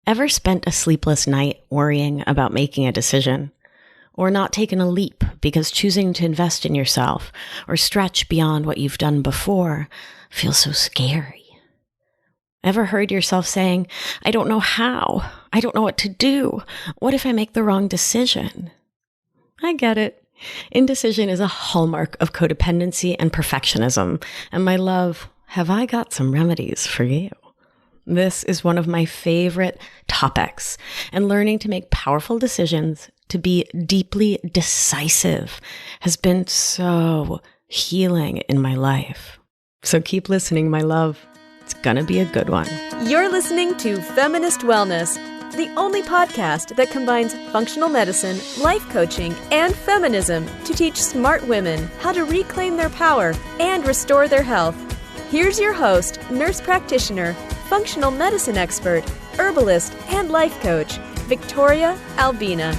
Ever spent a sleepless night worrying about making a decision? Or not taken a leap because choosing to invest in yourself or stretch beyond what you've done before feels so scary? Ever heard yourself saying, I don't know how, I don't know what to do, what if I make the wrong decision? I get it. Indecision is a hallmark of codependency and perfectionism, and my love, have I got some remedies for you? This is one of my favorite topics, and learning to make powerful decisions, to be deeply decisive, has been so healing in my life. So keep listening, my love. It's gonna be a good one. You're listening to Feminist Wellness, the only podcast that combines functional medicine, life coaching, and feminism to teach smart women how to reclaim their power and restore their health. Here's your host, nurse practitioner, functional medicine expert, herbalist, and life coach, Victoria Albina.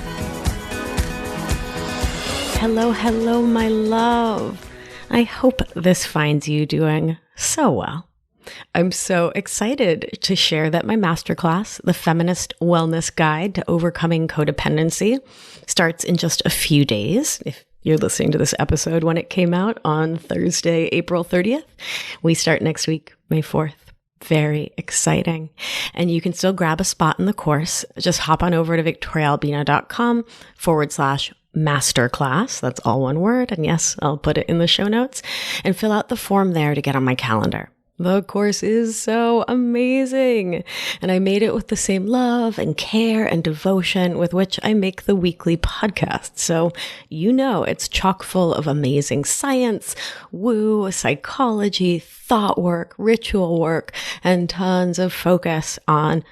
Hello, my love. I hope this finds you doing so well. I'm so excited to share that my masterclass, the Feminist Wellness Guide to Overcoming Codependency, starts in just a few days. If you're listening to this episode when it came out on Thursday, April 30th, we start next week, May 4th. Very exciting. And you can still grab a spot in the course. Just hop on over to victoriaalbina.com/masterclass. That's all one word. And yes, I'll put it in the show notes, and fill out the form there to get on my calendar. The course is so amazing, and I made it with the same love and care and devotion with which I make the weekly podcast. So you know it's chock full of amazing science, woo, psychology, thought work, ritual work, and tons of focus on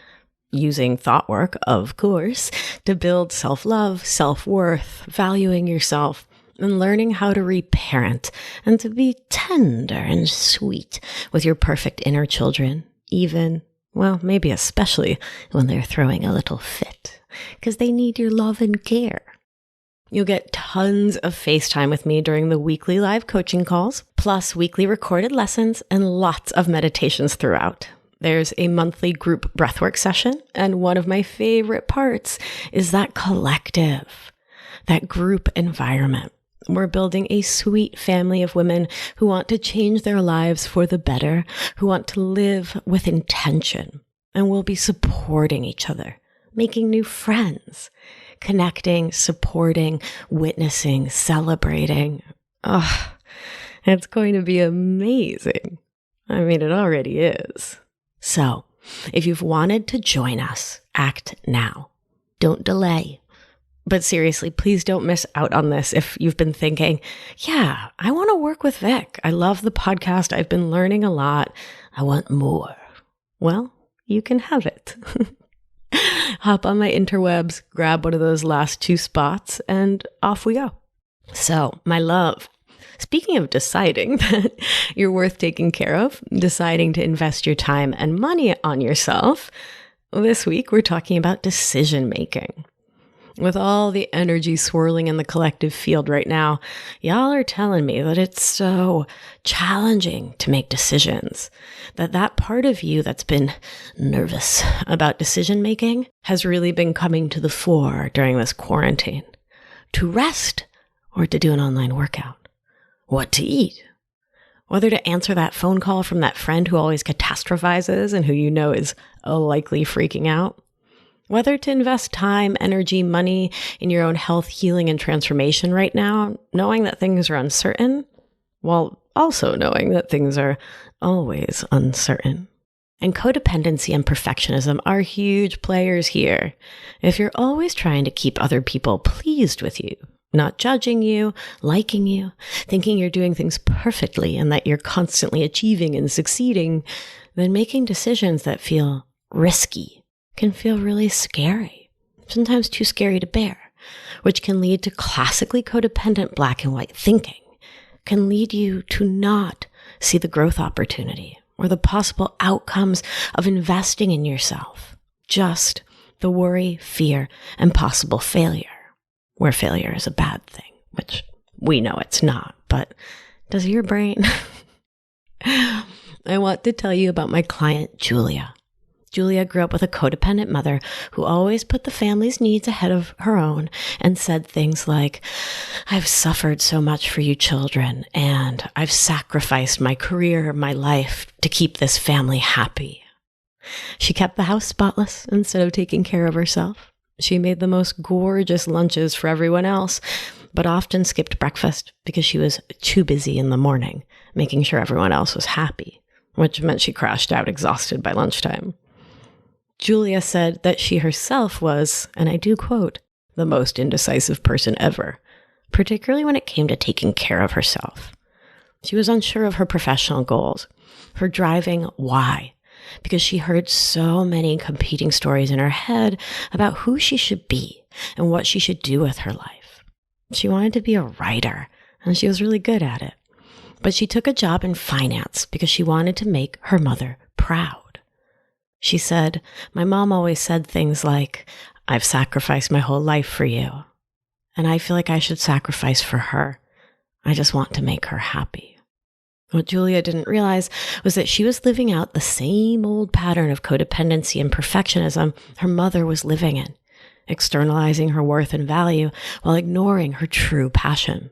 using thought work, of course, to build self-love, self-worth, valuing yourself, and learning how to reparent and to be tender and sweet with your perfect inner children, even, well, maybe especially when they're throwing a little fit, because they need your love and care. You'll get tons of FaceTime with me during the weekly live coaching calls, plus weekly recorded lessons and lots of meditations throughout. There's a monthly group breathwork session, and one of my favorite parts is that collective, that group environment. We're building a sweet family of women who want to change their lives for the better, who want to live with intention, and we'll be supporting each other, making new friends, connecting, supporting, witnessing, celebrating. Oh, it's going to be amazing. I mean, it already is. So, if you've wanted to join us, act now. Don't delay. But seriously, please don't miss out on this if you've been thinking, yeah, I want to work with Vic. I love the podcast. I've been learning a lot. I want more. Well, you can have it. Hop on my interwebs, grab one of those last 2 spots, and off we go. So, my love, speaking of deciding that you're worth taking care of, deciding to invest your time and money on yourself, this week we're talking about decision making. With all the energy swirling in the collective field right now, y'all are telling me that it's so challenging to make decisions, that part of you that's been nervous about decision making has really been coming to the fore during this quarantine. To rest or to do an online workout? What to eat? Whether to answer that phone call from that friend who always catastrophizes and who you know is likely freaking out? Whether to invest time, energy, money in your own health, healing, and transformation right now, knowing that things are uncertain, while also knowing that things are always uncertain. And codependency and perfectionism are huge players here. If you're always trying to keep other people pleased with you, not judging you, liking you, thinking you're doing things perfectly and that you're constantly achieving and succeeding, then making decisions that feel risky can feel really scary, sometimes too scary to bear, which can lead to classically codependent black and white thinking, can lead you to not see the growth opportunity or the possible outcomes of investing in yourself, just the worry, fear, and possible failure, where failure is a bad thing, which we know it's not, but does your brain? I want to tell you about my client, Julia. Julia grew up with a codependent mother who always put the family's needs ahead of her own and said things like, "I've suffered so much for you children, and I've sacrificed my career, my life to keep this family happy." She kept the house spotless instead of taking care of herself. She made the most gorgeous lunches for everyone else, but often skipped breakfast because she was too busy in the morning, making sure everyone else was happy, which meant she crashed out exhausted by lunchtime. Julia said that she herself was, and I do quote, "the most indecisive person ever," particularly when it came to taking care of herself. She was unsure of her professional goals, her driving why, because she heard so many competing stories in her head about who she should be and what she should do with her life. She wanted to be a writer, and she was really good at it. But she took a job in finance because she wanted to make her mother proud. She said, "My mom always said things like, 'I've sacrificed my whole life for you, and I feel like I should sacrifice for her. I just want to make her happy.'" What Julia didn't realize was that she was living out the same old pattern of codependency and perfectionism her mother was living in, externalizing her worth and value while ignoring her true passion.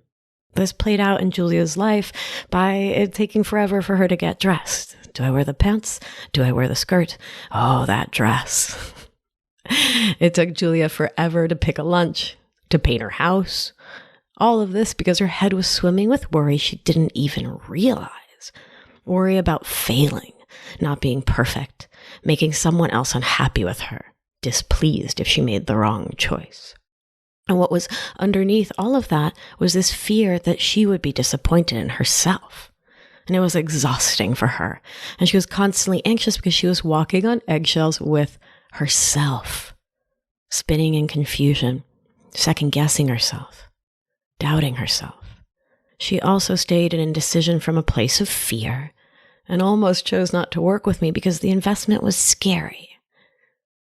This played out in Julia's life by it taking forever for her to get dressed. Do I wear the pants? Do I wear the skirt? Oh, that dress. It took Julia forever to pick a lunch, to paint her house. All of this because her head was swimming with worry she didn't even realize. Worry about failing, not being perfect, making someone else unhappy with her, displeased if she made the wrong choice. And what was underneath all of that was this fear that she would be disappointed in herself. And it was exhausting for her. And she was constantly anxious because she was walking on eggshells with herself, spinning in confusion, second-guessing herself, doubting herself. She also stayed in indecision from a place of fear and almost chose not to work with me because the investment was scary.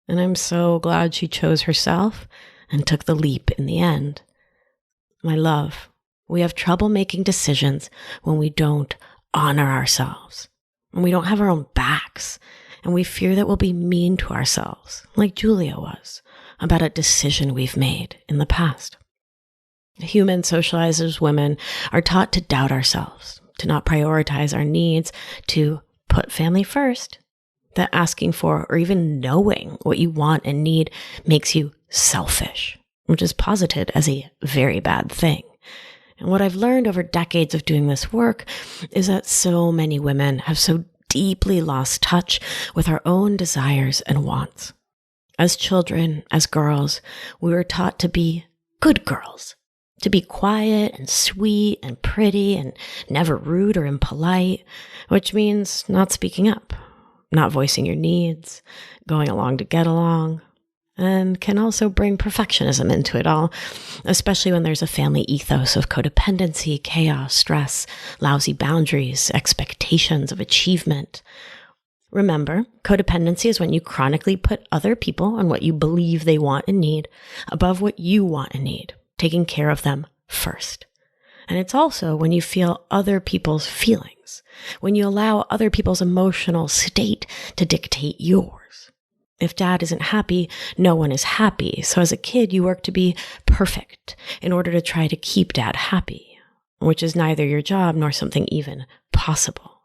And I'm so glad she chose herself and took the leap in the end. My love, we have trouble making decisions when we don't honor ourselves, when we don't have our own backs, and we fear that we'll be mean to ourselves, like Julia was, about a decision we've made in the past. Humans socialized as women are taught to doubt ourselves, to not prioritize our needs, to put family first, that asking for or even knowing what you want and need makes you selfish, which is posited as a very bad thing. And what I've learned over decades of doing this work is that so many women have so deeply lost touch with our own desires and wants. As children, as girls, we were taught to be good girls, to be quiet and sweet and pretty and never rude or impolite, which means not speaking up, not voicing your needs, going along to get along, and can also bring perfectionism into it all, especially when there's a family ethos of codependency, chaos, stress, lousy boundaries, expectations of achievement. Remember, codependency is when you chronically put other people and what you believe they want and need above what you want and need, taking care of them first. And it's also when you feel other people's feelings, when you allow other people's emotional state to dictate yours. If dad isn't happy, no one is happy. So as a kid, you work to be perfect in order to try to keep dad happy, which is neither your job nor something even possible.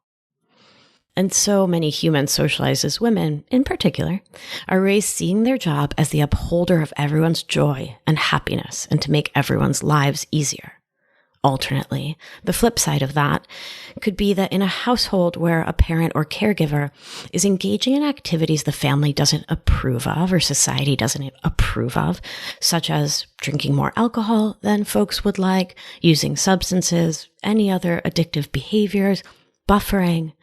And so many humans socialized as women, in particular, are raised seeing their job as the upholder of everyone's joy and happiness and to make everyone's lives easier. Alternately, the flip side of that could be that in a household where a parent or caregiver is engaging in activities the family doesn't approve of or society doesn't approve of, such as drinking more alcohol than folks would like, using substances, any other addictive behaviors, buffering,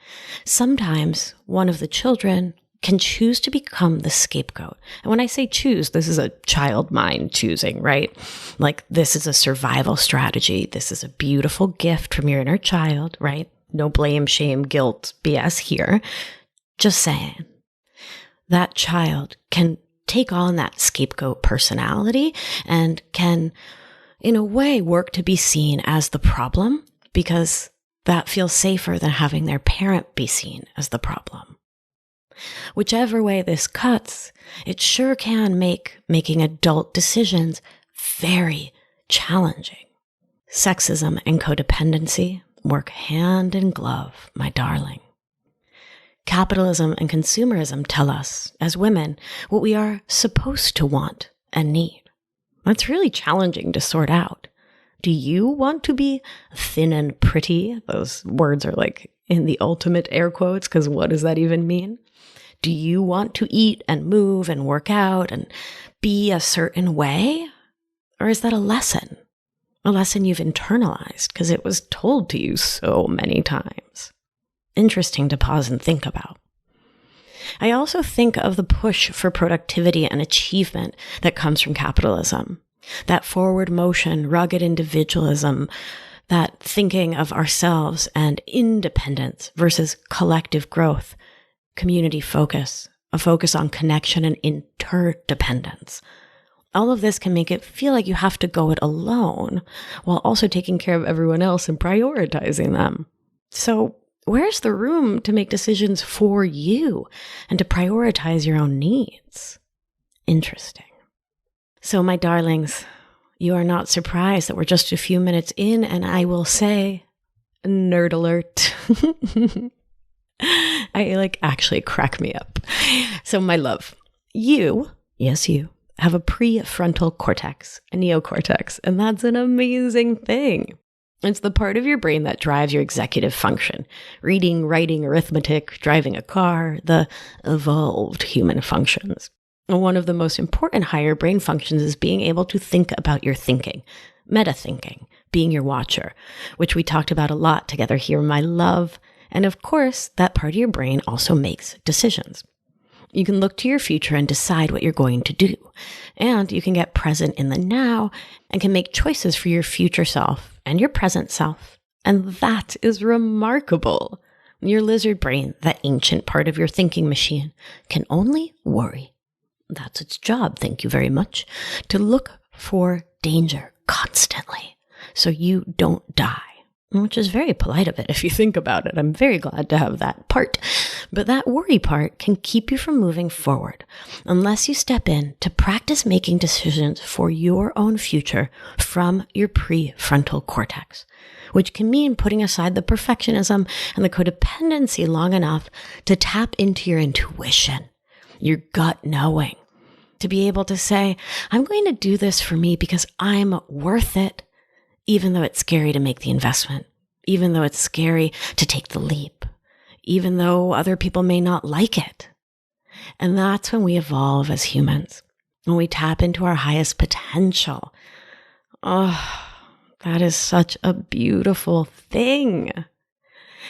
sometimes one of the children can choose to become the scapegoat. And when I say choose, this is a child mind choosing, right? Like this is a survival strategy. This is a beautiful gift from your inner child, right? No blame, shame, guilt, BS here. Just saying. That child can take on that scapegoat personality and can, in a way, work to be seen as the problem because that feels safer than having their parent be seen as the problem. Whichever way this cuts, it sure can make making adult decisions very challenging. Sexism and codependency work hand in glove, my darling. Capitalism and consumerism tell us, as women, what we are supposed to want and need. That's really challenging to sort out. Do you want to be thin and pretty? Those words are like in the ultimate air quotes, because what does that even mean? Do you want to eat and move and work out and be a certain way? Or is that a lesson you've internalized because it was told to you so many times? Interesting to pause and think about. I also think of the push for productivity and achievement that comes from capitalism. That forward motion, rugged individualism, that thinking of ourselves and independence versus collective growth, community focus, a focus on connection and interdependence. All of this can make it feel like you have to go it alone while also taking care of everyone else and prioritizing them. So where's the room to make decisions for you and to prioritize your own needs? Interesting. So my darlings, you are not surprised that we're just a few minutes in, and I will say, nerd alert. I actually crack me up. So my love, you, yes you, have a prefrontal cortex, a neocortex, and that's an amazing thing. It's the part of your brain that drives your executive function, reading, writing, arithmetic, driving a car, the evolved human functions. And one of the most important higher brain functions is being able to think about your thinking, meta-thinking, being your watcher, which we talked about a lot together here, my love. And of course, that part of your brain also makes decisions. You can look to your future and decide what you're going to do. And you can get present in the now and can make choices for your future self and your present self. And that is remarkable. Your lizard brain, that ancient part of your thinking machine, can only worry. That's its job, thank you very much, to look for danger constantly so you don't die. Which is very polite of it if you think about it. I'm very glad to have that part. But that worry part can keep you from moving forward unless you step in to practice making decisions for your own future from your prefrontal cortex, which can mean putting aside the perfectionism and the codependency long enough to tap into your intuition, your gut knowing, to be able to say, I'm going to do this for me because I'm worth it. Even though it's scary to make the investment, even though it's scary to take the leap, even though other people may not like it. And that's when we evolve as humans, when we tap into our highest potential. Oh, that is such a beautiful thing.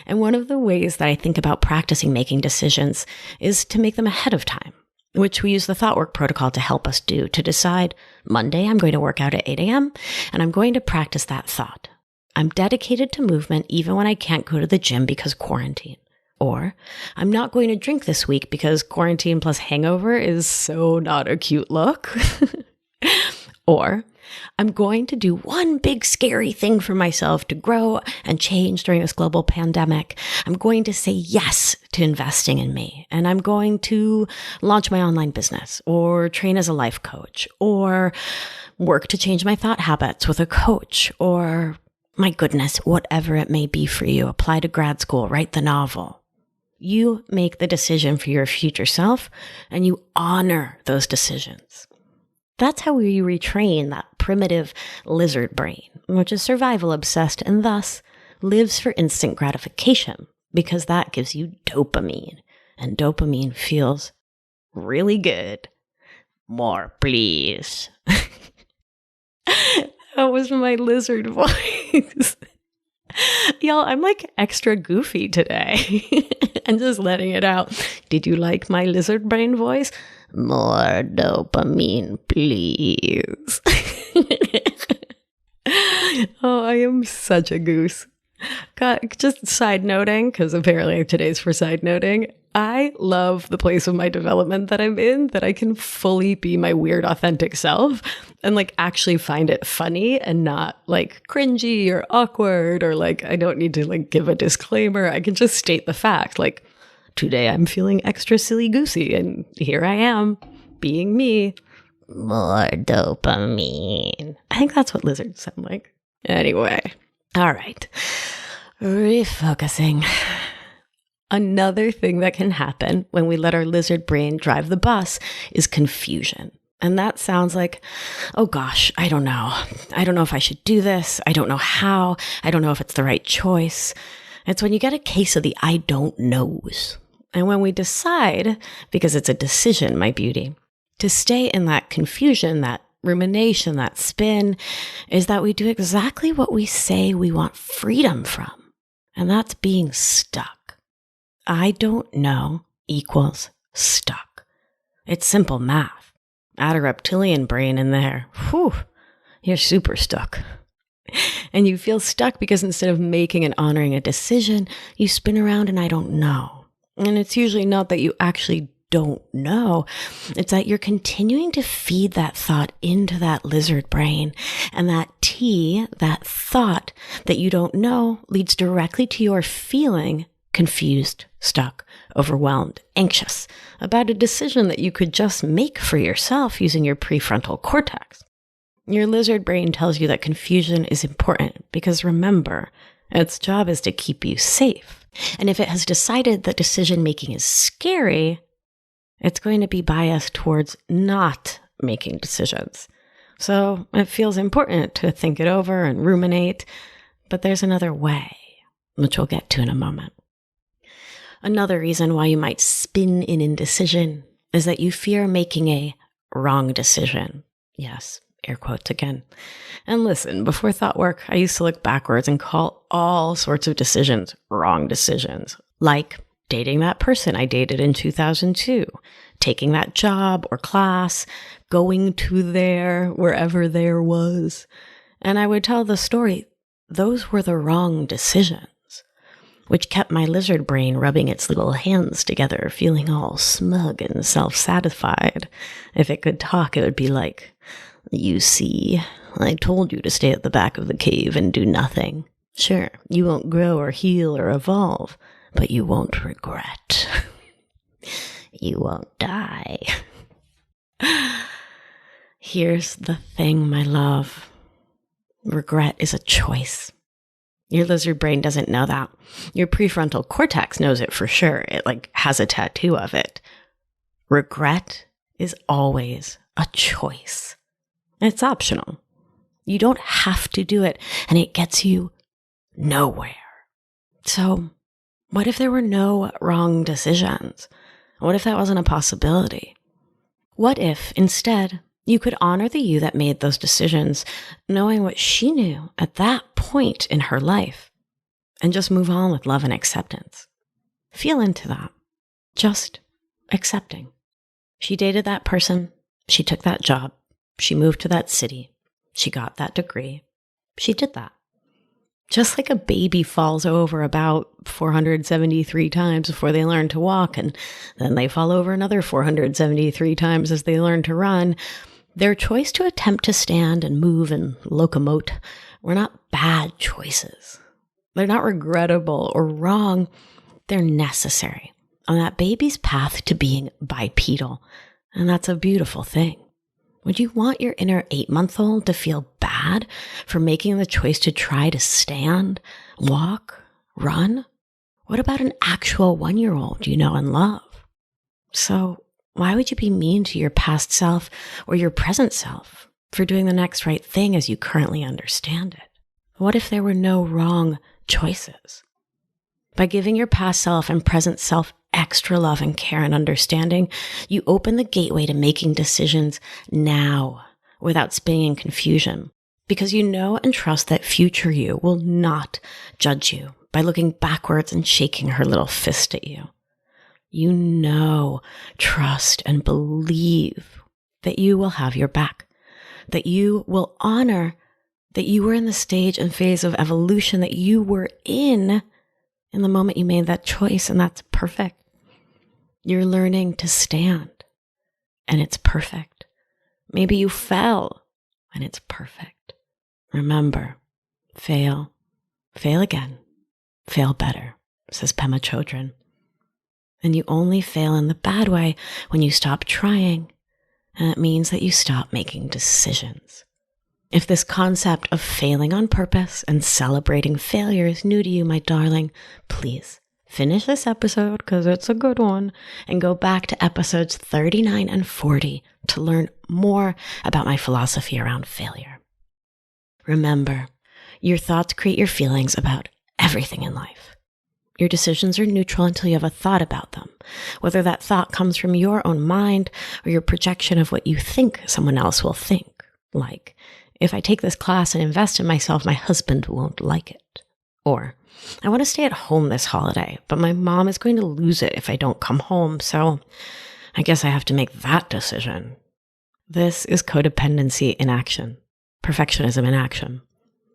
And one of the ways that I think about practicing making decisions is to make them ahead of time, which we use the thought work protocol to help us do, to decide Monday, I'm going to work out at 8 a.m. and I'm going to practice that thought. I'm dedicated to movement even when I can't go to the gym because quarantine. Or I'm not going to drink this week because quarantine plus hangover is so not a cute look. Or I'm going to do one big scary thing for myself to grow and change during this global pandemic. I'm going to say yes to investing in me, and I'm going to launch my online business or train as a life coach or work to change my thought habits with a coach or, my goodness, whatever it may be for you. Apply to grad school, write the novel. You make the decision for your future self and you honor those decisions. That's how we retrain that primitive lizard brain, which is survival obsessed and thus lives for instant gratification because that gives you dopamine, and dopamine feels really good. More, please. That was my lizard voice. Y'all, I'm like extra goofy today. I'm just letting it out. Did you like my lizard brain voice? More dopamine, please. Oh, I am such a goose. God, just side noting, because apparently today's for side noting. I love the place of my development that I'm in, that I can fully be my weird, authentic self and like actually find it funny and not like cringy or awkward or like I don't need to like give a disclaimer. I can just state the fact like today I'm feeling extra silly-goosey, and here I am, being me. More dopamine. I think that's what lizards sound like. Anyway, all right. Refocusing. Another thing that can happen when we let our lizard brain drive the bus is confusion. And that sounds like, oh gosh, I don't know. I don't know if I should do this. I don't know how. I don't know if it's the right choice. It's when you get a case of the I don't knows. And when we decide, because it's a decision, my beauty, to stay in that confusion, that rumination, that spin, is that we do exactly what we say we want freedom from. And that's being stuck. I don't know equals stuck. It's simple math. Add a reptilian brain in there. Whew, you're super stuck. And you feel stuck because instead of making and honoring a decision, you spin around and I don't know. And it's usually not that you actually don't know. It's that you're continuing to feed that thought into that lizard brain. And that that thought that you don't know, leads directly to your feeling confused, stuck, overwhelmed, anxious about a decision that you could just make for yourself using your prefrontal cortex. Your lizard brain tells you that confusion is important because remember, its job is to keep you safe. And if it has decided that decision making is scary, it's going to be biased towards not making decisions. So it feels important to think it over and ruminate, but there's another way, which we'll get to in a moment. Another reason why you might spin in indecision is that you fear making a wrong decision. Yes, air quotes again. And listen, before thought work, I used to look backwards and call all sorts of decisions wrong decisions, like dating that person I dated in 2002, taking that job or class, going to there, wherever there was. And I would tell the story, those were the wrong decisions, which kept my lizard brain rubbing its little hands together, feeling all smug and self-satisfied. If it could talk, it would be like, you see, I told you to stay at the back of the cave and do nothing. Sure, you won't grow or heal or evolve, but you won't regret. You won't die. Here's the thing, my love. Regret is a choice. Your lizard brain doesn't know that. Your prefrontal cortex knows it for sure. It has a tattoo of it. Regret is always a choice. It's optional. You don't have to do it, and it gets you nowhere. So, what if there were no wrong decisions? What if that wasn't a possibility? What if, instead, you could honor the you that made those decisions, knowing what she knew at that point in her life, and just move on with love and acceptance? Feel into that. Just accepting. She dated that person. She took that job. She moved to that city. She got that degree. She did that. Just like a baby falls over about 473 times before they learn to walk, and then they fall over another 473 times as they learn to run, their choice to attempt to stand and move and locomote were not bad choices. They're not regrettable or wrong. They're necessary on that baby's path to being bipedal, and that's a beautiful thing. Would you want your inner 8-month-old to feel bad for making the choice to try to stand, walk, run? What about an actual 1-year-old you know and love? So why would you be mean to your past self or your present self for doing the next right thing as you currently understand it? What if there were no wrong choices? By giving your past self and present self extra love and care and understanding, you open the gateway to making decisions now without spinning in confusion, because you know and trust that future you will not judge you by looking backwards and shaking her little fist at you. You know, trust, and believe that you will have your back, that you will honor that you were in the stage and phase of evolution that you were in the moment you made that choice, and that's perfect. You're learning to stand, and it's perfect. Maybe you fell, and it's perfect. Remember, fail again, fail better, says Pema Chodron. And you only fail in the bad way when you stop trying. And it means that you stop making decisions. If this concept of failing on purpose and celebrating failure is new to you, my darling, please finish this episode because it's a good one and go back to episodes 39 and 40 to learn more about my philosophy around failure. Remember, your thoughts create your feelings about everything in life. Your decisions are neutral until you have a thought about them, whether that thought comes from your own mind or your projection of what you think someone else will think. Like, if I take this class and invest in myself, my husband won't like it. Or, I want to stay at home this holiday, but my mom is going to lose it if I don't come home, so I guess I have to make that decision. This is codependency in action, perfectionism in action,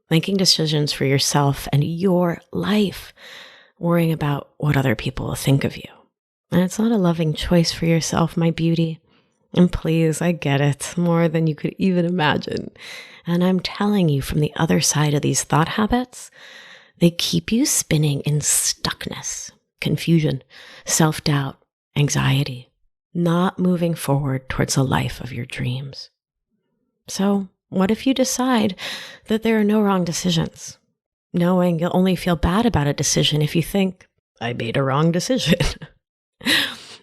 making decisions for yourself and your life, worrying about what other people will think of you. And it's not a loving choice for yourself, my beauty. And please, I get it, more than you could even imagine. And I'm telling you, from the other side of these thought habits, they keep you spinning in stuckness, confusion, self-doubt, anxiety, not moving forward towards the life of your dreams. So, what if you decide that there are no wrong decisions? Knowing you'll only feel bad about a decision if you think, I made a wrong decision.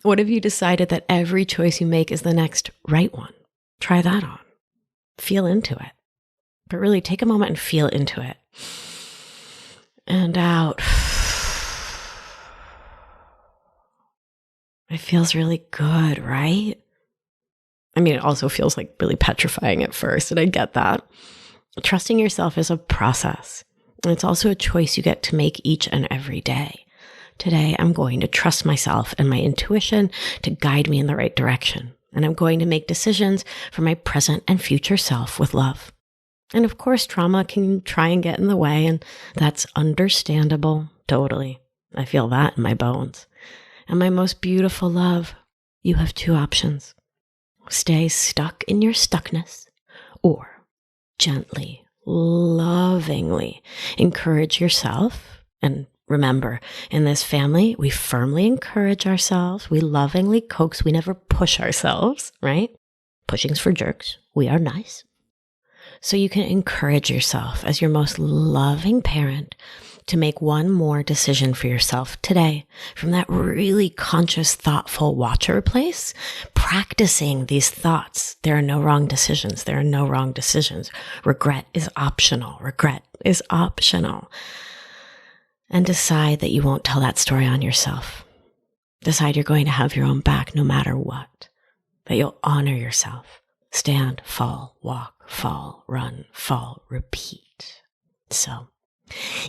What if you decided that every choice you make is the next right one? Try that on. Feel into it. But really take a moment and feel into it. And out. It feels really good, right? I mean, it also feels like really petrifying at first, and I get that. Trusting yourself is a process. And it's also a choice you get to make each and every day. Today, I'm going to trust myself and my intuition to guide me in the right direction. And I'm going to make decisions for my present and future self with love. And of course, trauma can try and get in the way, and that's understandable. Totally. I feel that in my bones. And my most beautiful love, you have two options. Stay stuck in your stuckness, or gently, lovingly encourage yourself. And remember, in this family, we firmly encourage ourselves. We lovingly coax. We never push ourselves, right? Pushing's for jerks. We are nice. So you can encourage yourself as your most loving parent to make one more decision for yourself today from that really conscious, thoughtful watcher place, practicing these thoughts. There are no wrong decisions. There are no wrong decisions. Regret is optional. Regret is optional. And decide that you won't tell that story on yourself. Decide you're going to have your own back no matter what. That you'll honor yourself. Stand, fall, walk, fall, run, fall, repeat. So,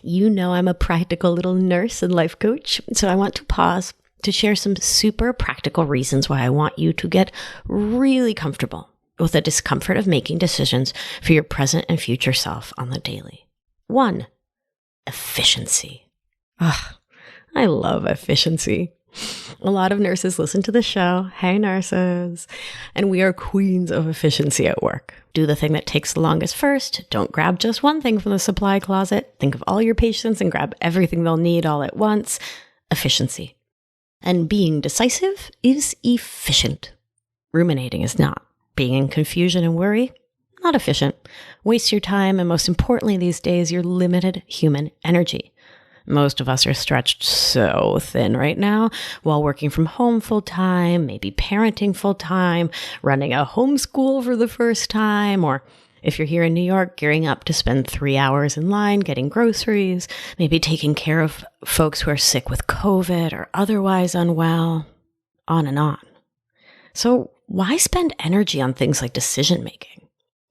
you know I'm a practical little nurse and life coach, so I want to pause to share some super practical reasons why I want you to get really comfortable with the discomfort of making decisions for your present and future self on the daily. 1, efficiency. I love efficiency. A lot of nurses listen to the show. Hey, nurses. And we are queens of efficiency at work. Do the thing that takes the longest first. Don't grab just one thing from the supply closet. Think of all your patients and grab everything they'll need all at once. Efficiency. And being decisive is efficient. Ruminating is not. Being in confusion and worry, not efficient. Waste your time, and most importantly these days, your limited human energy. Most of us are stretched so thin right now while working from home full time, maybe parenting full time, running a homeschool for the first time, or if you're here in New York, gearing up to spend 3 hours in line getting groceries, maybe taking care of folks who are sick with COVID or otherwise unwell, on and on. So why spend energy on things like decision making?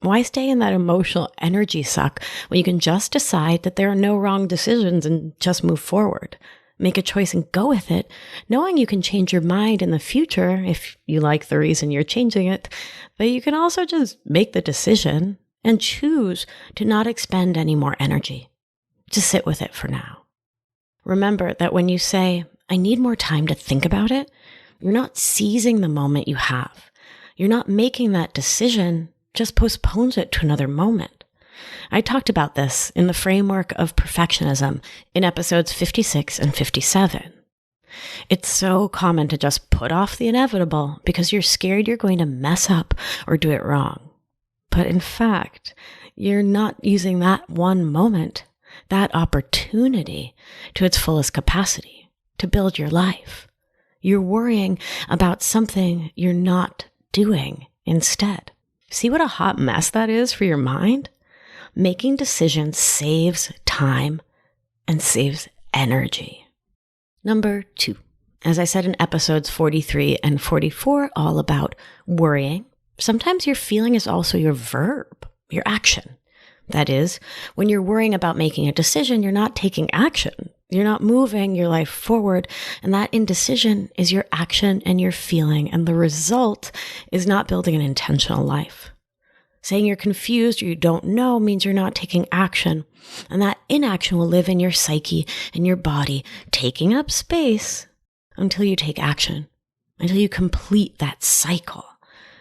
Why stay in that emotional energy suck when you can just decide that there are no wrong decisions and just move forward? Make a choice and go with it, knowing you can change your mind in the future if you like the reason you're changing it, but you can also just make the decision and choose to not expend any more energy. Just sit with it for now. Remember that when you say, I need more time to think about it, you're not seizing the moment you have. You're not making that decision. Just postpones it to another moment. I talked about this in the framework of perfectionism in episodes 56 and 57. It's so common to just put off the inevitable because you're scared you're going to mess up or do it wrong. But in fact, you're not using that one moment, that opportunity, to its fullest capacity to build your life. You're worrying about something you're not doing instead. See what a hot mess that is for your mind? Making decisions saves time and saves energy. Number 2, as I said in episodes 43 and 44, all about worrying, sometimes your feeling is also your verb, your action. That is, when you're worrying about making a decision, you're not taking action. You're not moving your life forward. And that indecision is your action and your feeling. And the result is not building an intentional life. Saying you're confused or you don't know means you're not taking action. And that inaction will live in your psyche and your body, taking up space until you take action, until you complete that cycle.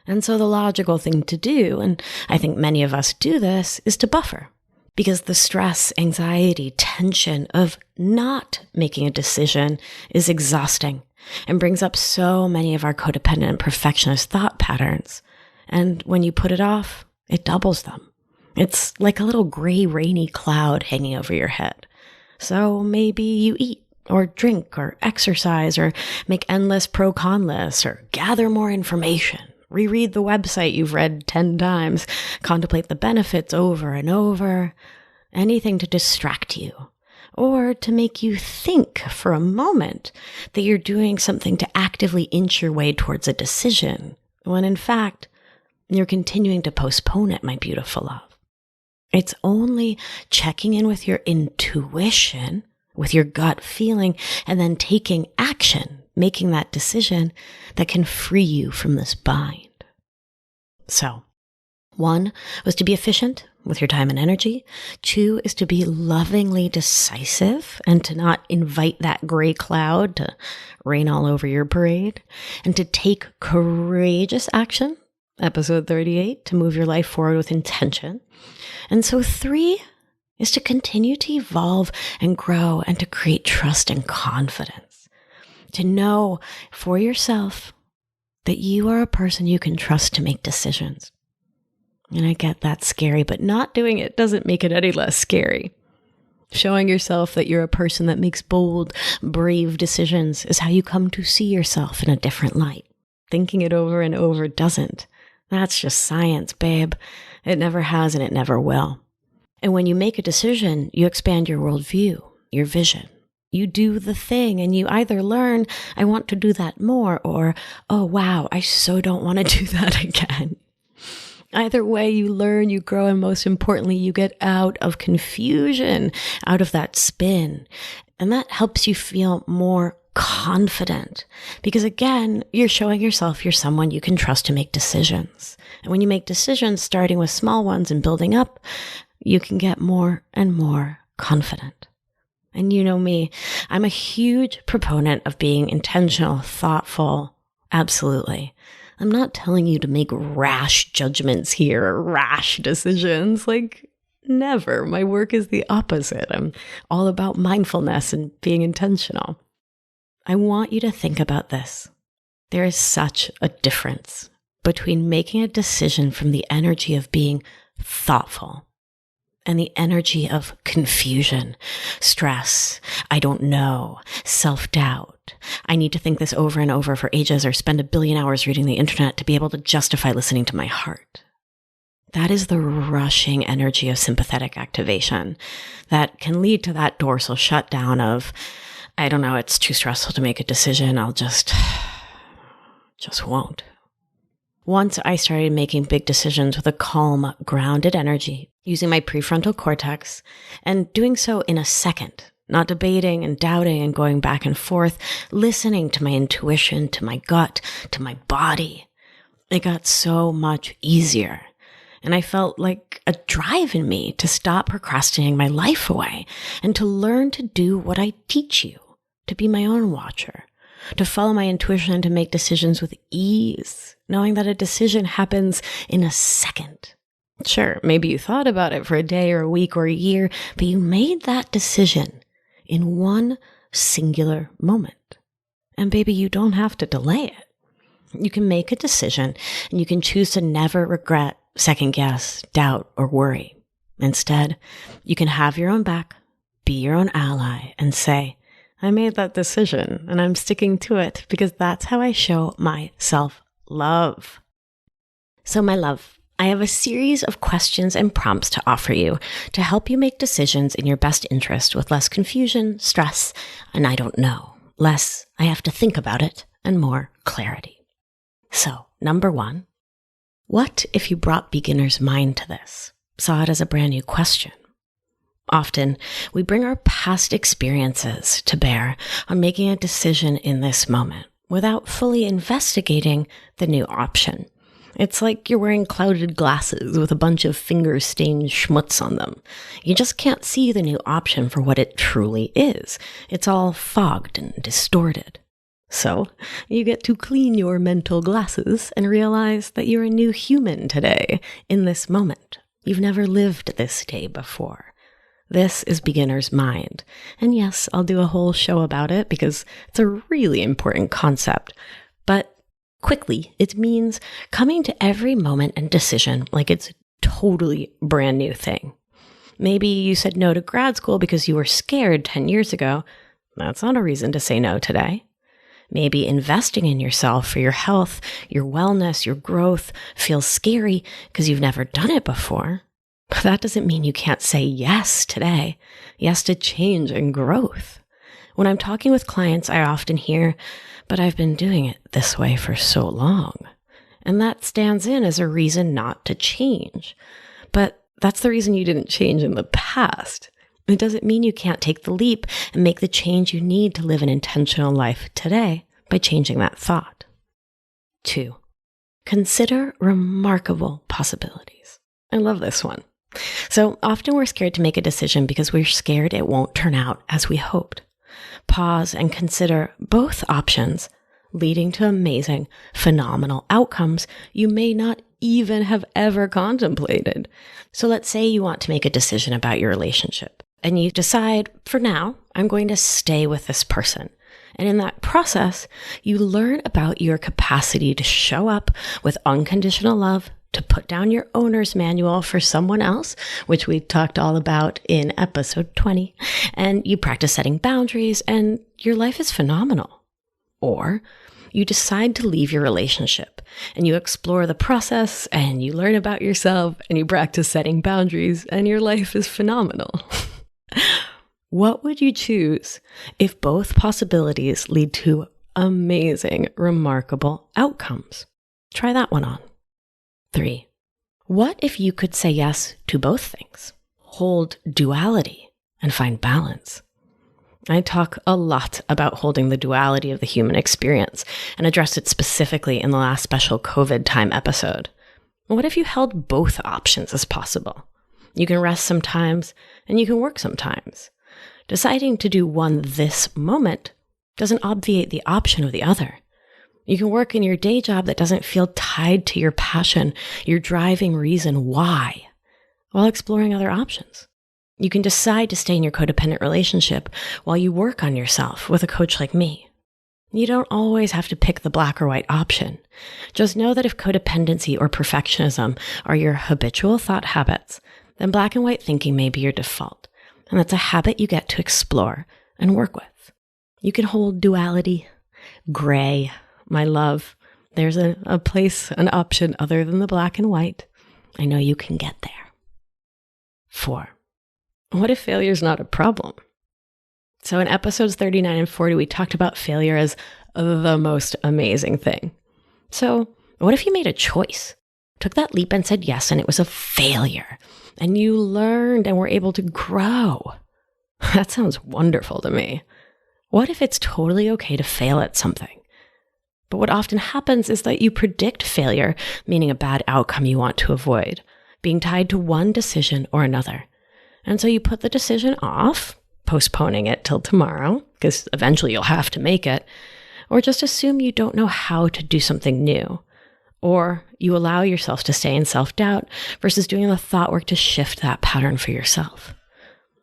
And so the logical thing to do, and I think many of us do this, is to buffer. Because the stress, anxiety, tension of not making a decision is exhausting and brings up so many of our codependent and perfectionist thought patterns. And when you put it off, it doubles them. It's like a little gray, rainy cloud hanging over your head. So maybe you eat or drink or exercise or make endless pro-con lists or gather more information. Reread the website you've read 10 times, contemplate the benefits over and over, anything to distract you, or to make you think for a moment that you're doing something to actively inch your way towards a decision, when in fact, you're continuing to postpone it, my beautiful love. It's only checking in with your intuition, with your gut feeling, and then taking action, making that decision that can free you from this bind. So, 1 was to be efficient with your time and energy. 2 is to be lovingly decisive and to not invite that gray cloud to rain all over your parade, and to take courageous action, episode 38, to move your life forward with intention. And so 3 is to continue to evolve and grow and to create trust and confidence. To know for yourself that you are a person you can trust to make decisions. And I get that's scary, but not doing it doesn't make it any less scary. Showing yourself that you're a person that makes bold, brave decisions is how you come to see yourself in a different light. Thinking it over and over doesn't. That's just science, babe. It never has and it never will. And when you make a decision, you expand your worldview, your vision. You do the thing and you either learn, I want to do that more, or, oh wow, I so don't want to do that again. Either way, you learn, you grow, and most importantly, you get out of confusion, out of that spin. And that helps you feel more confident because again, you're showing yourself you're someone you can trust to make decisions. And when you make decisions, starting with small ones and building up, you can get more and more confident. And you know me, I'm a huge proponent of being intentional, thoughtful. Absolutely. I'm not telling you to make rash judgments here or rash decisions. Like, never. My work is the opposite. I'm all about mindfulness and being intentional. I want you to think about this. There is such a difference between making a decision from the energy of being thoughtful and the energy of confusion, stress, I don't know, self-doubt. I need to think this over and over for ages or spend 1 billion hours reading the internet to be able to justify listening to my heart. That is the rushing energy of sympathetic activation that can lead to that dorsal shutdown of, I don't know, it's too stressful to make a decision. I'll just won't. Once I started making big decisions with a calm, grounded energy, using my prefrontal cortex, and doing so in a second, not debating and doubting and going back and forth, listening to my intuition, to my gut, to my body, it got so much easier. And I felt like a drive in me to stop procrastinating my life away and to learn to do what I teach you, to be my own watcher, to follow my intuition and to make decisions with ease, knowing that a decision happens in a second. Sure, maybe you thought about it for a day or a week or a year, but you made that decision in one singular moment. And baby, you don't have to delay it. You can make a decision and you can choose to never regret, second guess, doubt, or worry. Instead, you can have your own back, be your own ally, and say, I made that decision and I'm sticking to it because that's how I show my self-love. So my love, I have a series of questions and prompts to offer you to help you make decisions in your best interest with less confusion, stress, and I don't know, less I have to think about it, and more clarity. So, number 1, what if you brought beginner's mind to this? Saw it as a brand new question. Often, we bring our past experiences to bear on making a decision in this moment without fully investigating the new option. It's like you're wearing clouded glasses with a bunch of finger-stained schmutz on them. You just can't see the new option for what it truly is. It's all fogged and distorted. So, you get to clean your mental glasses and realize that you're a new human today, in this moment. You've never lived this day before. This is beginner's mind. And yes, I'll do a whole show about it because it's a really important concept. But quickly, it means coming to every moment and decision like it's a totally brand new thing. Maybe you said no to grad school because you were scared 10 years ago. That's not a reason to say no today. Maybe investing in yourself for your health, your wellness, your growth feels scary because you've never done it before. But that doesn't mean you can't say yes today. Yes to change and growth. When I'm talking with clients, I often hear, but I've been doing it this way for so long. And that stands in as a reason not to change. But that's the reason you didn't change in the past. It doesn't mean you can't take the leap and make the change you need to live an intentional life today by changing that thought. 2, consider remarkable possibilities. I love this one. So often we're scared to make a decision because we're scared it won't turn out as we hoped. Pause and consider both options, leading to amazing, phenomenal outcomes you may not even have ever contemplated. So let's say you want to make a decision about your relationship. And you decide, for now, I'm going to stay with this person. And in that process, you learn about your capacity to show up with unconditional love, to put down your owner's manual for someone else, which we talked all about in episode 20. And you practice setting boundaries, and your life is phenomenal. Or you decide to leave your relationship, and you explore the process, and you learn about yourself, and you practice setting boundaries, and your life is phenomenal. What would you choose if both possibilities lead to amazing, remarkable outcomes? Try that one on. 3, what if you could say yes to both things? Hold duality and find balance. I talk a lot about holding the duality of the human experience and addressed it specifically in the last special COVID time episode. What if you held both options as possible? You can rest sometimes and you can work sometimes. Deciding to do one this moment doesn't obviate the option of the other. You can work in your day job that doesn't feel tied to your passion, your driving reason why, while exploring other options. You can decide to stay in your codependent relationship while you work on yourself with a coach like me. You don't always have to pick the black or white option. Just know that if codependency or perfectionism are your habitual thought habits, then black and white thinking may be your default. And that's a habit you get to explore and work with. You can hold duality, gray, my love. There's a place, an option other than the black and white. I know you can get there. 4, what if failure is not a problem? So in episodes 39 and 40, we talked about failure as the most amazing thing. So what if you made a choice, took that leap and said yes, and it was a failure, and you learned and were able to grow? That sounds wonderful to me. What if it's totally okay to fail at something? But what often happens is that you predict failure, meaning a bad outcome you want to avoid, being tied to one decision or another. And so you put the decision off, postponing it till tomorrow, because eventually you'll have to make it, or just assume you don't know how to do something new. Or you allow yourself to stay in self-doubt versus doing the thought work to shift that pattern for yourself.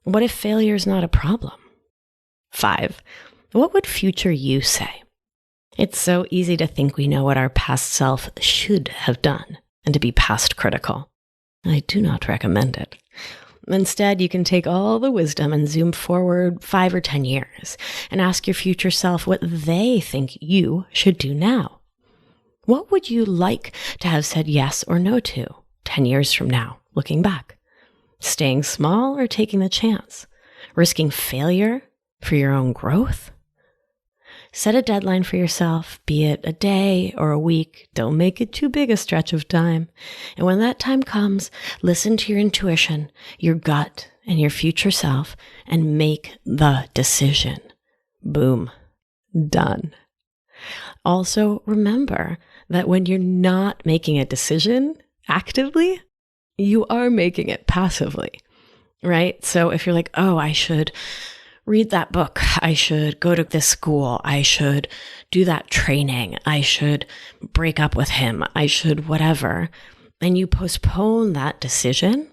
What if failure is not a problem? 5, what would future you say? It's so easy to think we know what our past self should have done and to be past critical. I do not recommend it. Instead, you can take all the wisdom and zoom forward 5 or 10 years and ask your future self what they think you should do now. What would you like to have said yes or no to 10 years from now, looking back? Staying small or taking the chance? Risking failure for your own growth? Set a deadline for yourself, be it a day or a week. Don't make it too big a stretch of time. And when that time comes, listen to your intuition, your gut, and your future self, and make the decision. Boom. Done. Also, remember that when you're not making a decision actively, you are making it passively, right? So if you're like, oh, I should read that book, I should go to this school, I should do that training, I should break up with him, I should whatever, and you postpone that decision,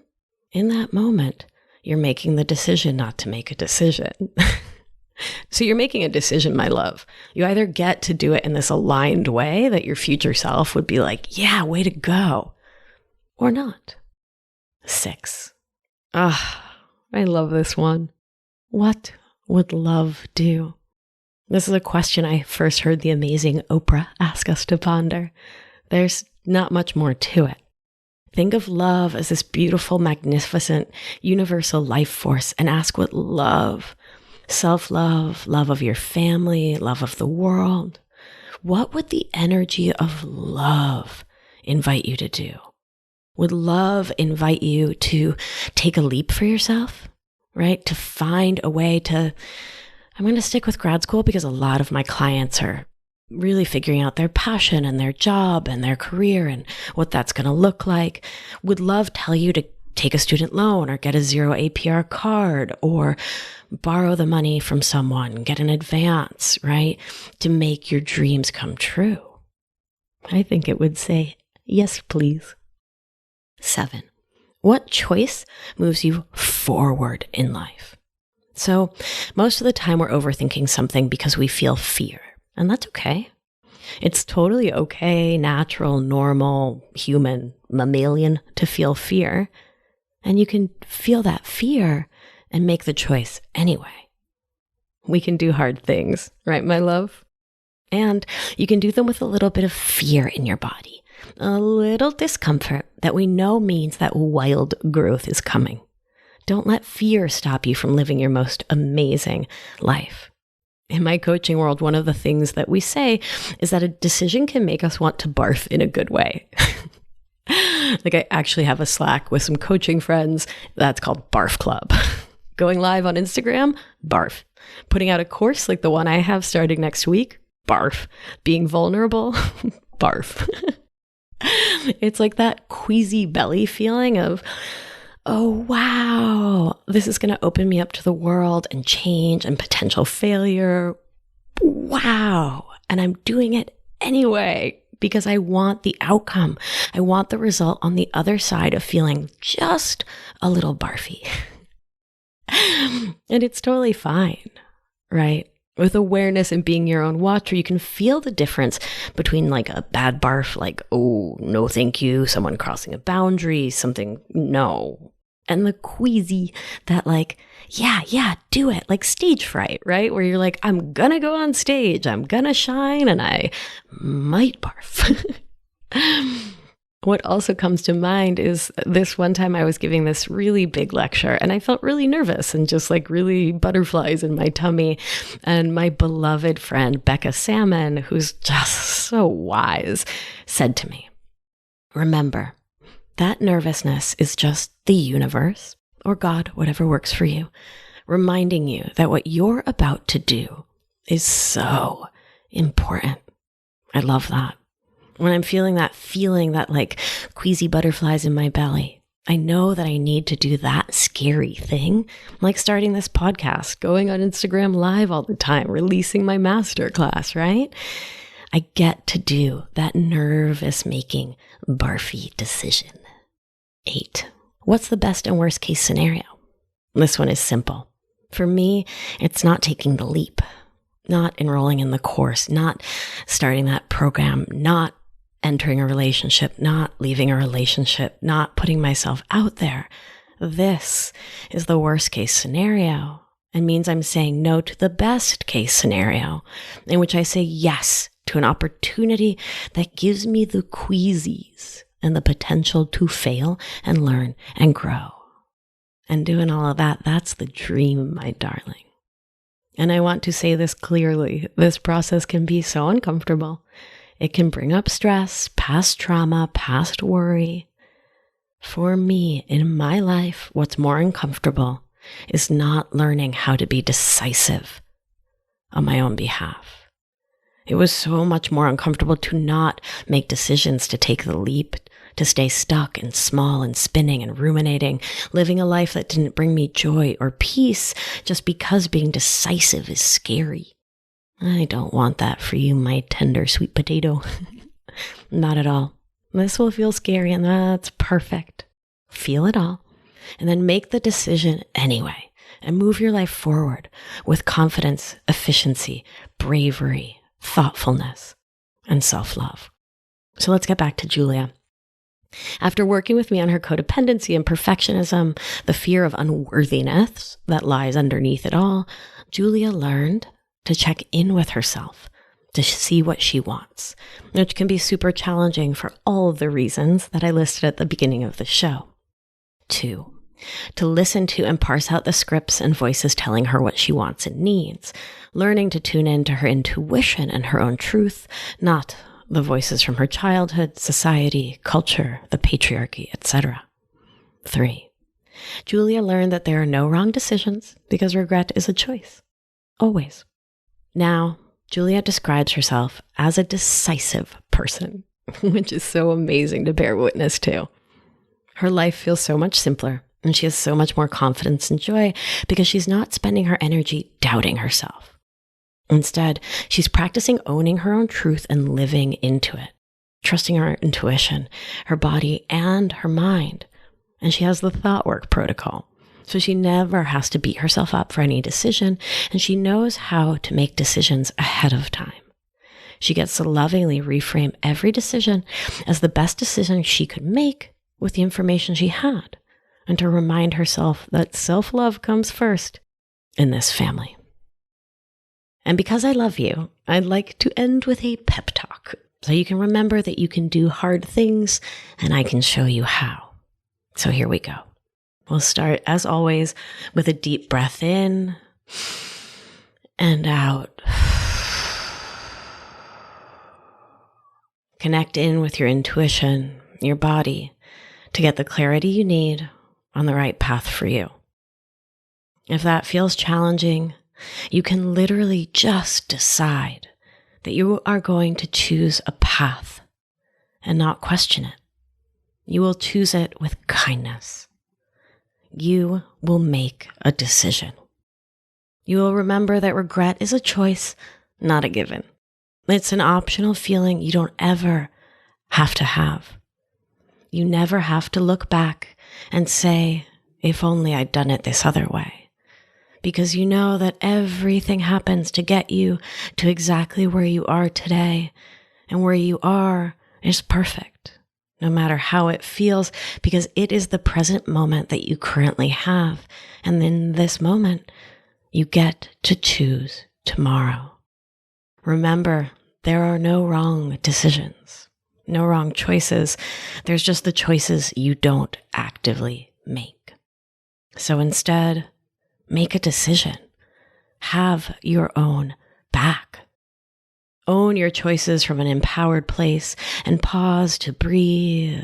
in that moment, you're making the decision not to make a decision. So you're making a decision, my love. You either get to do it in this aligned way that your future self would be like, yeah, way to go, or not. 6. I love this one. What would love do? This is a question I first heard the amazing Oprah ask us to ponder. There's not much more to it. Think of love as this beautiful, magnificent, universal life force and ask what love, self-love, love of your family, love of the world, what would the energy of love invite you to do? Would love invite you to take a leap for yourself? Right? To find a way to, I'm going to stick with grad school because a lot of my clients are really figuring out their passion and their job and their career and what that's going to look like. Would love tell you to take a student loan or get a 0 APR card or borrow the money from someone, get an advance, right? To make your dreams come true. I think it would say, yes, please. 7. What choice moves you forward in life? So most of the time we're overthinking something because we feel fear, and that's okay. It's totally okay, natural, normal, human, mammalian to feel fear. And you can feel that fear and make the choice anyway. We can do hard things, right, my love? And you can do them with a little bit of fear in your body. A little discomfort that we know means that wild growth is coming. Don't let fear stop you from living your most amazing life. In my coaching world, one of the things that we say is that a decision can make us want to barf in a good way. Like I actually have a Slack with some coaching friends that's called Barf Club. Going live on Instagram, barf. Putting out a course like the one I have starting next week, barf. Being vulnerable, barf. It's like that queasy belly feeling of, oh, wow, this is going to open me up to the world and change and potential failure. Wow. And I'm doing it anyway because I want the outcome. I want the result on the other side of feeling just a little barfy. And it's totally fine, right? With awareness and being your own watcher, you can feel the difference between like a bad barf, like, oh, no, thank you, someone crossing a boundary, something, no. And the queasy that like, yeah, do it, like stage fright, right? Where you're like, I'm gonna go on stage, I'm gonna shine, and I might barf. What also comes to mind is this one time I was giving this really big lecture and I felt really nervous and just like really butterflies in my tummy. And my beloved friend, Becca Salmon, who's just so wise, said to me, remember, that nervousness is just the universe or God, whatever works for you, reminding you that what you're about to do is so important. I love that. When I'm feeling that like queasy butterflies in my belly, I know that I need to do that scary thing, like starting this podcast, going on Instagram Live all the time, releasing my masterclass, right? I get to do that nervous making barfy decision. 8. What's the best and worst case scenario? This one is simple. For me, it's not taking the leap. not enrolling in the course, not starting that program, not entering a relationship, not leaving a relationship, not putting myself out there. This is the worst case scenario and means I'm saying no to the best case scenario, in which I say yes to an opportunity that gives me the queasies and the potential to fail and learn and grow. And doing all of that, that's the dream, my darling. And I want to say this clearly. This process can be so uncomfortable. It can bring up stress, past trauma, past worry. For me, in my life, what's more uncomfortable is not learning how to be decisive on my own behalf. It was so much more uncomfortable to not make decisions, to take the leap, to stay stuck and small and spinning and ruminating, living a life that didn't bring me joy or peace just because being decisive is scary. I don't want that for you, my tender sweet potato. Not at all. This will feel scary, and that's perfect. Feel it all, and then make the decision anyway, and move your life forward with confidence, efficiency, bravery, thoughtfulness, and self-love. So let's get back to Julia. After working with me on her codependency and perfectionism, the fear of unworthiness that lies underneath it all, Julia learned to check in with herself, to see what she wants, which can be super challenging for all of the reasons that I listed at the beginning of the show. 2, to listen to and parse out the scripts and voices telling her what she wants and needs, learning to tune into her intuition and her own truth, not the voices from her childhood, society, culture, the patriarchy, etc. 3, Julia learned that there are no wrong decisions because regret is a choice. Always. Now, Julia describes herself as a decisive person, which is so amazing to bear witness to. Her life feels so much simpler, and she has so much more confidence and joy because she's not spending her energy doubting herself. Instead, she's practicing owning her own truth and living into it, trusting her intuition, her body, and her mind. And she has the thought work protocol, so she never has to beat herself up for any decision, and she knows how to make decisions ahead of time. She gets to lovingly reframe every decision as the best decision she could make with the information she had, and to remind herself that self-love comes first in this family. And because I love you, I'd like to end with a pep talk, so you can remember that you can do hard things, and I can show you how. So here we go. We'll start, as always, with a deep breath in and out. Connect in with your intuition, your body, to get the clarity you need on the right path for you. If that feels challenging, you can literally just decide that you are going to choose a path and not question it. You will choose it with kindness. You will make a decision. You will remember that regret is a choice, not a given. It's an optional feeling you don't ever have to have. You never have to look back and say, if only I'd done it this other way. Because you know that everything happens to get you to exactly where you are today, and where you are is perfect, no matter how it feels, because it is the present moment that you currently have. And in this moment, you get to choose tomorrow. Remember, there are no wrong decisions, no wrong choices. There's just the choices you don't actively make. So instead, make a decision. Have your own back. Own your choices from an empowered place and pause to breathe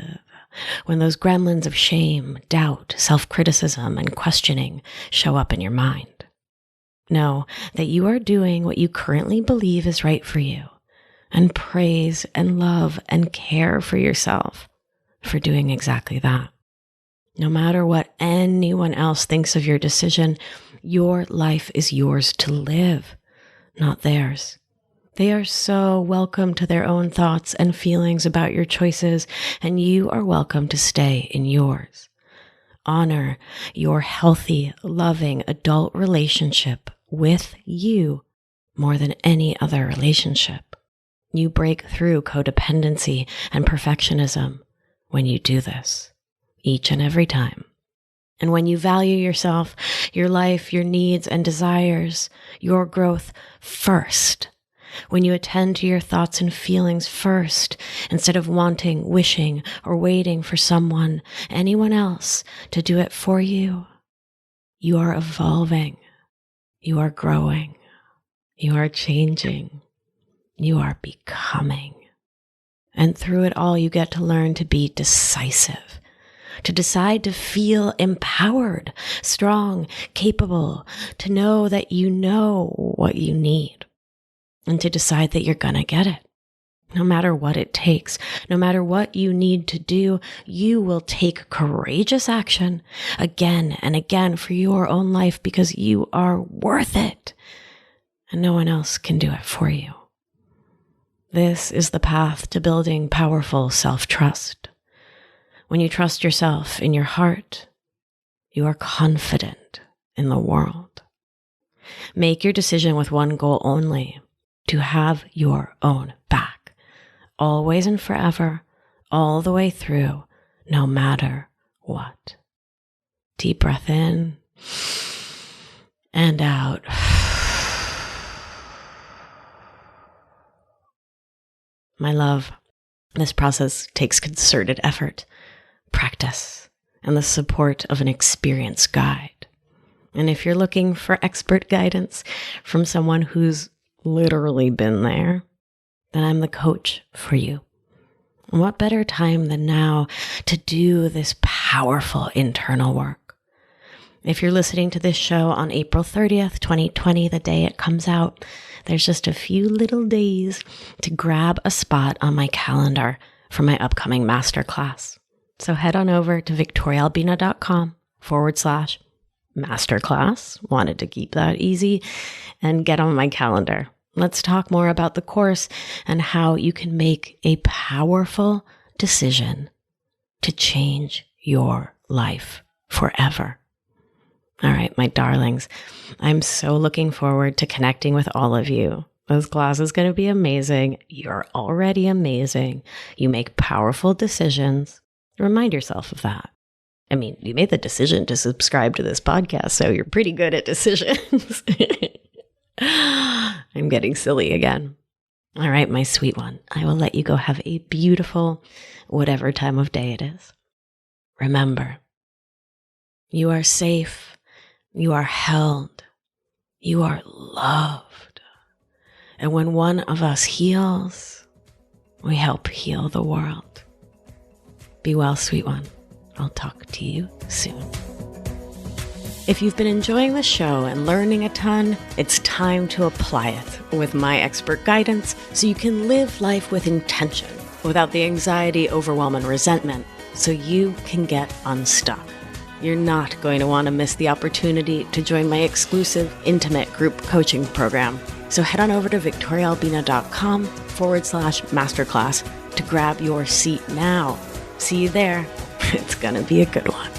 when those gremlins of shame, doubt, self-criticism, and questioning show up in your mind. Know that you are doing what you currently believe is right for you, and praise and love and care for yourself for doing exactly that. No matter what anyone else thinks of your decision, your life is yours to live, not theirs. They are so welcome to their own thoughts and feelings about your choices, and you are welcome to stay in yours. Honor your healthy, loving adult relationship with you more than any other relationship. You break through codependency and perfectionism when you do this, each and every time. And when you value yourself, your life, your needs and desires, your growth first, when you attend to your thoughts and feelings first, instead of wanting, wishing, or waiting for someone, anyone else to do it for you, you are evolving, you are growing, you are changing, you are becoming. And through it all, you get to learn to be decisive, to decide to feel empowered, strong, capable, to know that you know what you need, and to decide that you're gonna get it. No matter what it takes, no matter what you need to do, you will take courageous action again and again for your own life because you are worth it, and no one else can do it for you. This is the path to building powerful self-trust. When you trust yourself in your heart, you are confident in the world. Make your decision with one goal only: to have your own back, always and forever, all the way through, no matter what. Deep breath in and out. My love, this process takes concerted effort, practice, and the support of an experienced guide. And if you're looking for expert guidance from someone who's literally been there, then I'm the coach for you. And what better time than now to do this powerful internal work? If you're listening to this show on April 30th, 2020, the day it comes out, there's just a few little days to grab a spot on my calendar for my upcoming masterclass. So head on over to victoriaalbina.com/masterclass. Wanted to keep that easy, and get on my calendar. Let's talk more about the course and how you can make a powerful decision to change your life forever. All right, my darlings, I'm so looking forward to connecting with all of you. This class is going to be amazing. You're already amazing. You make powerful decisions. Remind yourself of that. I mean, you made the decision to subscribe to this podcast, so you're pretty good at decisions. I'm getting silly again. All right, my sweet one, I will let you go have a beautiful, whatever time of day it is. Remember, you are safe. You are held. You are loved. And when one of us heals, we help heal the world. Be well, sweet one. I'll talk to you soon. If you've been enjoying the show and learning a ton, it's time to apply it with my expert guidance so you can live life with intention without the anxiety, overwhelm, and resentment, so you can get unstuck. You're not going to want to miss the opportunity to join my exclusive, intimate group coaching program. So head on over to victoriaalbina.com/masterclass to grab your seat now. See you there. It's going to be a good one.